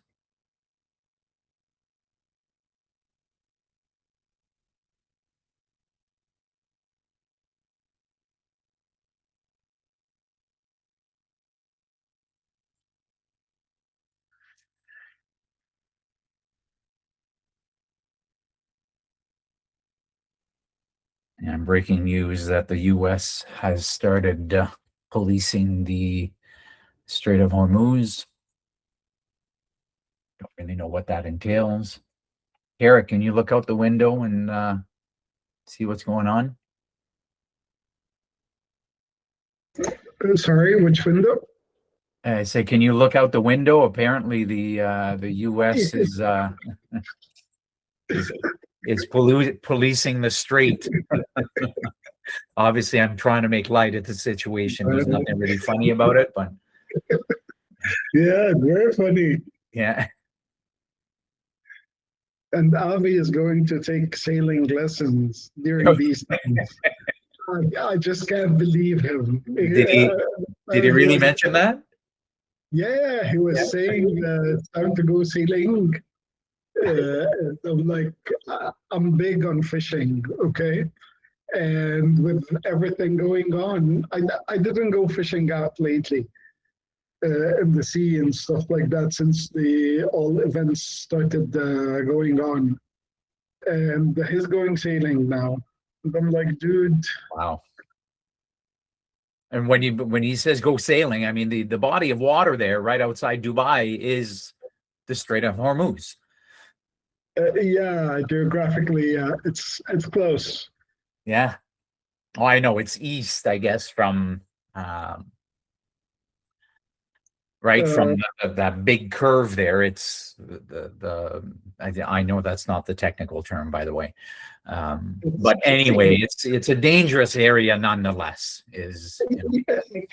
And breaking news that the U.S. has started policing the Strait of Hormuz. Don't really know what that entails. Eric, can you look out the window and see what's going on? Sorry, which window? I say, can you look out the window? Apparently, the U.S. is policing the strait. Obviously, I'm trying to make light of the situation. There's nothing really funny about it, but yeah, very funny. Yeah. And Avi is going to take sailing lessons during these times. I just can't believe him. Did he really mention that? Yeah, he was saying it's time to go sailing. I'm like, I'm big on fishing, okay? And with everything going on, I didn't go fishing out lately in the sea and stuff like that since the all events started going on. And he's going sailing now. And I'm like, dude. Wow. And when he says go sailing, I mean the body of water there right outside Dubai is the Strait of Hormuz. Yeah, geographically, it's close. Yeah. Oh, I know it's east, I guess, from from that big curve there. It's I know that's not the technical term, by the way. But anyway, it's a dangerous area nonetheless.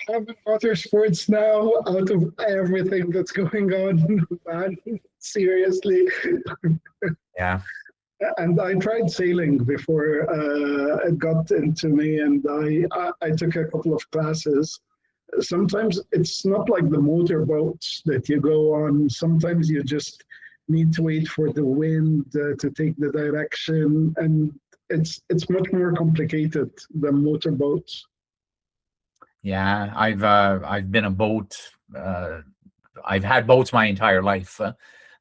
Having water sports now out of everything that's going on, man. Seriously. Yeah. And I tried sailing before it got into me, and I took a couple of classes. Sometimes it's not like the motorboats that you go on. Sometimes you just need to wait for the wind to take the direction, and it's much more complicated than motorboats. Yeah, I've been a boat. I've had boats my entire life,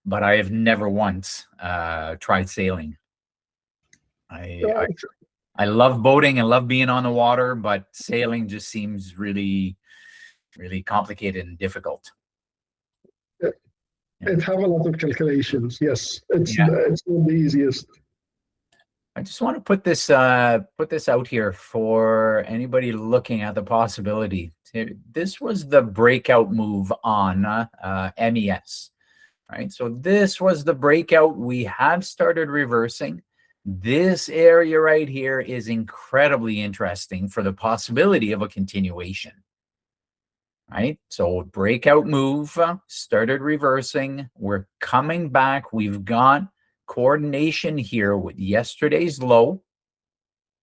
but I have never once tried sailing. I love boating and love being on the water, but sailing just seems really, really complicated and difficult. It have a lot of calculations. Yes, it's not the easiest. I just want to put this out here for anybody looking at the possibility. This was the breakout move on MEES, right? So this was the breakout. We have started reversing. This area right here is incredibly interesting for the possibility of a continuation, right? So breakout move, started reversing. We're coming back. We've got coordination here with yesterday's low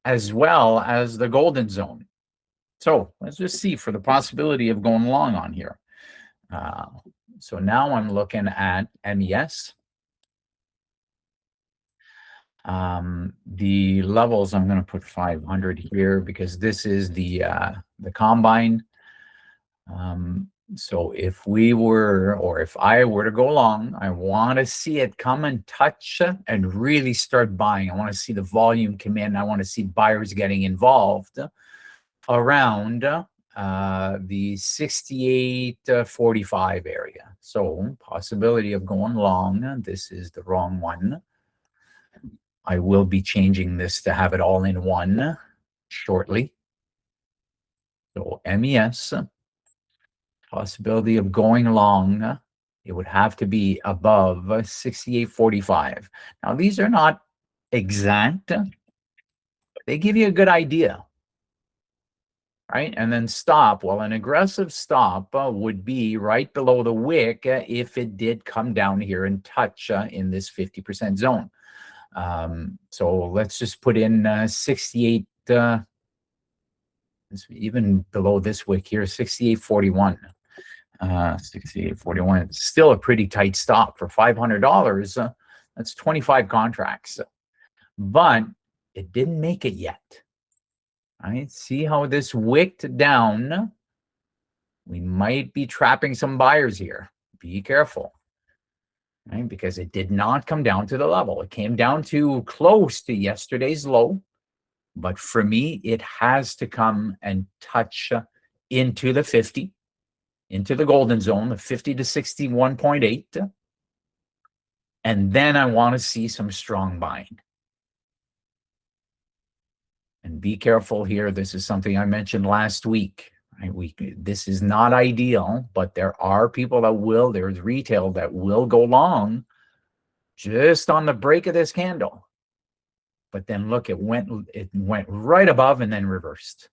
as well as the golden zone. So let's just see for the possibility of going long on here. So now I'm looking at MEES. The levels, I'm going to put 500 here because this is the combine. So if we were, or if I were to go long, I want to see it come and touch and really start buying. I want to see the volume come in. I want to see buyers getting involved around the 68.45 area. So possibility of going long. This is the wrong one. I will be changing this to have it all in one shortly. So MEES, possibility of going long, it would have to be above 68.45. Now, these are not exact, but they give you a good idea. right? And then stop. Well, an aggressive stop would be right below the wick if it did come down here and touch in this 50% zone. So let's just put in 68, even below this wick here, 68.41. 68.41. It's still a pretty tight stop for $500. That's 25 contracts, but it didn't make it yet. All right, see how this wicked down. We might be trapping some buyers here. Be careful, right? Because it did not come down to the level. It came down to close to yesterday's low. But for me, it has to come and touch into the 50, into the golden zone, the 50 to 61.8. And then I want to see some strong buying. And be careful here. This is something I mentioned last week. Right? This is not ideal, but there are people that will, there's retail that will go long just on the break of this candle. But then look, it went right above and then reversed.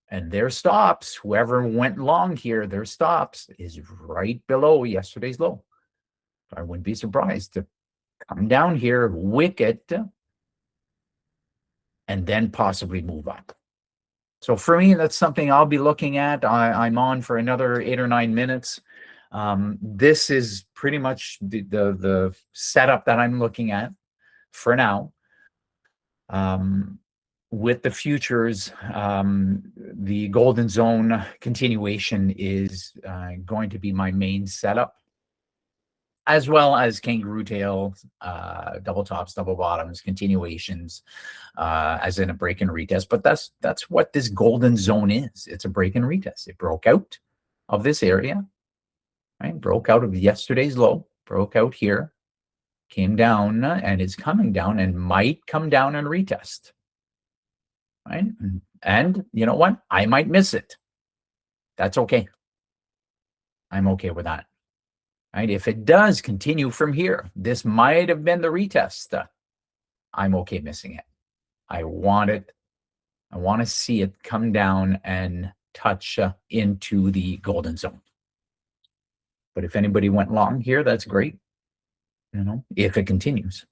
And their stops, whoever went long here, their stops is right below yesterday's low. I wouldn't be surprised to come down here, wick it, and then possibly move up. So for me, that's something I'll be looking at. I'm on for another 8 or 9 minutes. This is pretty much the setup that I'm looking at for now. With the futures, the golden zone continuation is going to be my main setup, as well as kangaroo tail, double tops, double bottoms, continuations, as in a break and retest. But that's what this golden zone is. It's a break and retest. It broke out of this area, right? Broke out of yesterday's low, broke out here, came down, and it's coming down and might come down and retest, right? And you know what? I might miss it. That's okay. I'm okay with that. Right? If it does continue from here, this might have been the retest. I'm okay missing it. I want it. I want to see it come down and touch into the golden zone. But if anybody went long here, that's great. You know, if it continues.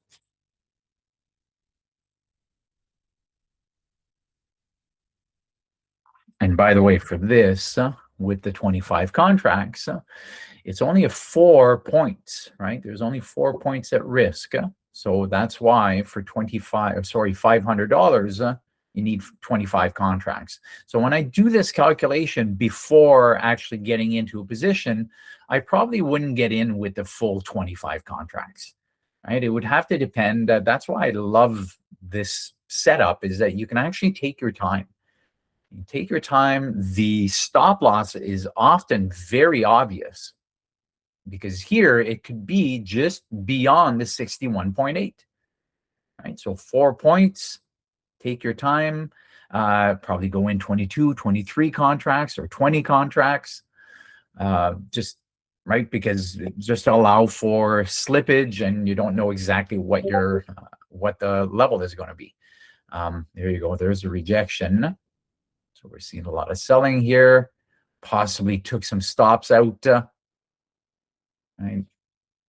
And by the way, for this, with the 25 contracts, it's only a 4 points, right? There's only 4 points at risk. So that's why for $500, you need 25 contracts. So when I do this calculation before actually getting into a position, I probably wouldn't get in with the full 25 contracts, right? It would have to depend. That's why I love this setup, is that you can actually take your time. You take your time. The stop loss is often very obvious, because here it could be just beyond the 61.8, right? So 4 points, take your time, probably go in 22, 23 contracts or 20 contracts, just right, because just to allow for slippage and you don't know exactly what your what the level is going to be. There you go. There's a rejection. So we're seeing a lot of selling here, possibly took some stops out. Right.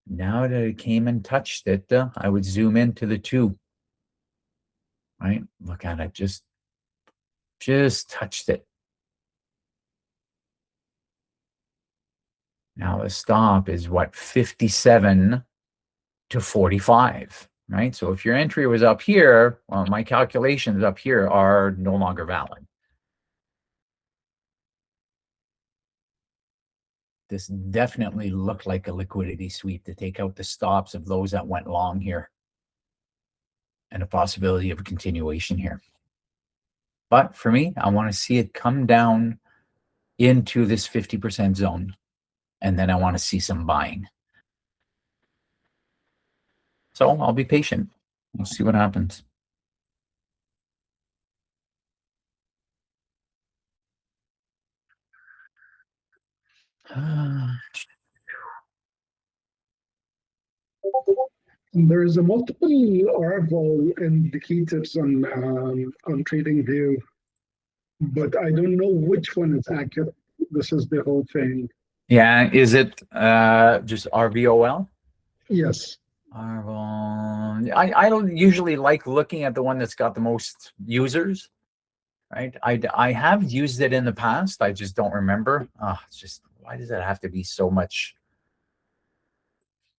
Now that it came and touched it, I would zoom into the 2. Right, look at it, just touched it. Now the stop is what, 57 to 45, right? So if your entry was up here, well, my calculations up here are no longer valid. This definitely looked like a liquidity sweep to take out the stops of those that went long here, and a possibility of a continuation here. But for me, I want to see it come down into this 50% zone, and then I want to see some buying. So I'll be patient. We'll see what happens. There's a multiple arrival indicators on TradingView. but I don't know which one is accurate. This is the whole thing. Yeah, is it just RVOL? Yes. RVOL. I don't usually like looking at the one that's got the most users, right? I have used it in the past. I just don't remember. It's just, why does it have to be so much?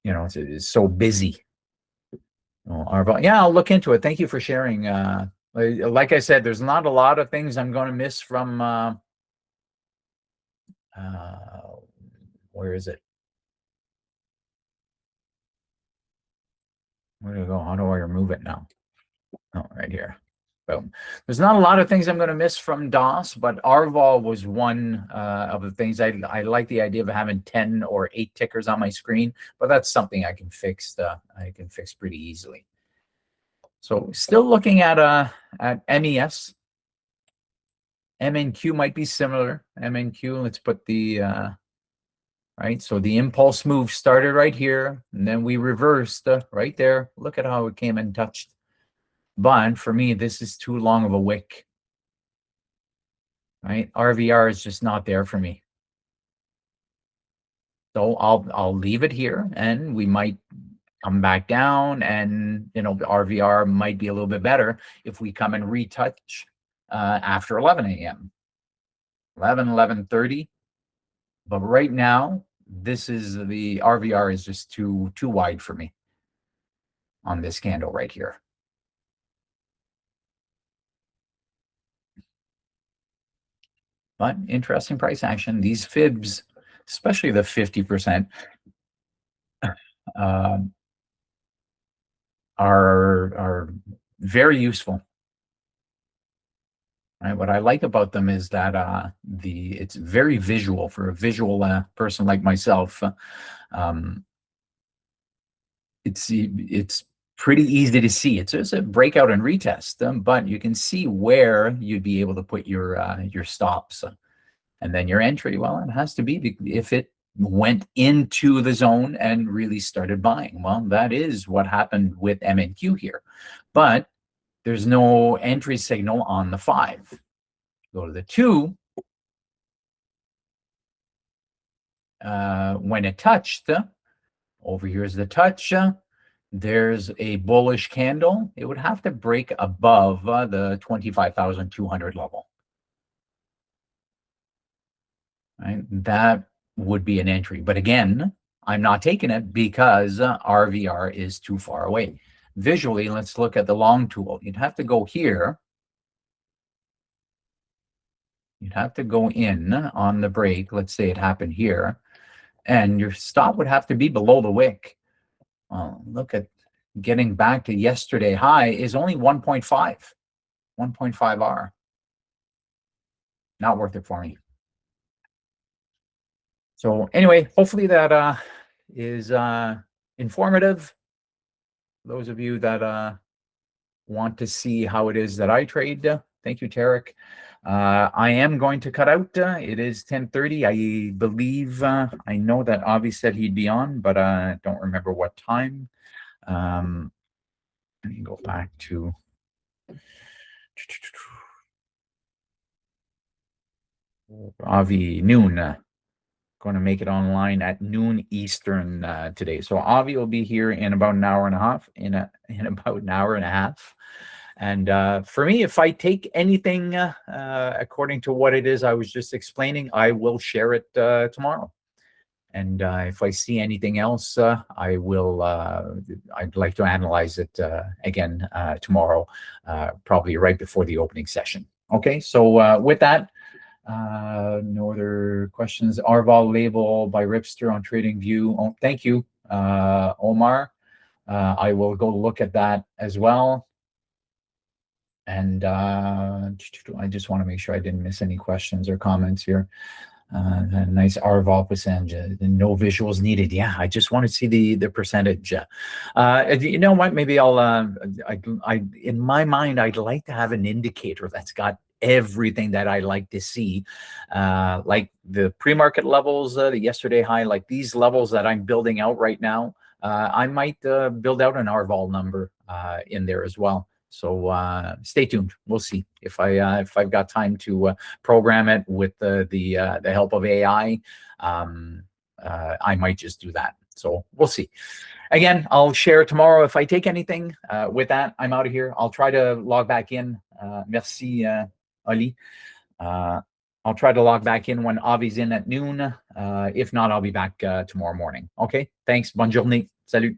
It's so busy. Oh, RVOL. Yeah, I'll look into it. Thank you for sharing. Like I said, there's not a lot of things I'm going to miss from. Where is it? Where do I go? How do I remove it now? Oh, right here. Boom. There's not a lot of things I'm going to miss from DOS, but RVOL was one of the things. I like the idea of having 10 or 8 tickers on my screen, but that's something I can fix. I can fix pretty easily. So still looking at MES. MNQ might be similar. MNQ, let's put the right. So the impulse move started right here, and then we reversed right there. Look at how it came and touched. But for me, this is too long of a wick. Right? RVR is just not there for me. So I'll leave it here, and we might come back down, and RVR might be a little bit better if we come and retouch after 11 a.m. 11:30. But right now, this is the RVR is just too wide for me on this candle right here. But interesting price action. These fibs, especially the 50%, are very useful. Right? What I like about them is that it's very visual for a visual person like myself. It's pretty easy to see. It's a breakout and retest, but you can see where you'd be able to put your stops, and then your entry. Well, it has to be if it went into the zone and really started buying. Well, that is what happened with MNQ here, but there's no entry signal on the 5. Go to the 2. When it touched, over here is the touch. There's a bullish candle. It would have to break above the 25,200 level. Right? That would be an entry. But again, I'm not taking it because RVR is too far away. Visually, let's look at the long tool. You'd have to go here. You'd have to go in on the break. Let's say it happened here. And your stop would have to be below the wick. Well, look at getting back to yesterday high is only 1.5. 1.5 R. Not worth it for me. So anyway, hopefully that is informative. Those of you that want to see how it is that I trade, thank you, Tarek. I am going to cut out. It is 10:30. I believe, I know that Avi said he'd be on, but I don't remember what time. Let me go back to Avi noon. Going to make it online at noon Eastern today. So Avi will be here in about an hour and a half. In about an hour and a half. And for me, if I take anything according to what it is I was just explaining, I will share it tomorrow. And if I see anything else, I will. I'd like to analyze it again tomorrow, probably right before the opening session. Okay, so with that, no other questions. RVOL label by Ripster on TradingView. Oh, thank you, Omar. I will go look at that as well. And I just want to make sure I didn't miss any questions or comments here. Nice RVOL percentage. No visuals needed. Yeah, I just want to see the percentage. You know what? Maybe I'll. In my mind, I'd like to have an indicator that's got everything that I like to see, like the pre-market levels, the yesterday high, like these levels that I'm building out right now. I might build out an RVOL number in there as well. So stay tuned. We'll see if I've got time to program it with the help of AI. I might just do that. So we'll see. Again, I'll share tomorrow if I take anything. With that, I'm out of here. I'll try to log back in. Merci, Oli. I'll try to log back in when Avi's in at noon. If not, I'll be back tomorrow morning. Okay? Thanks. Bonne journée. Salut.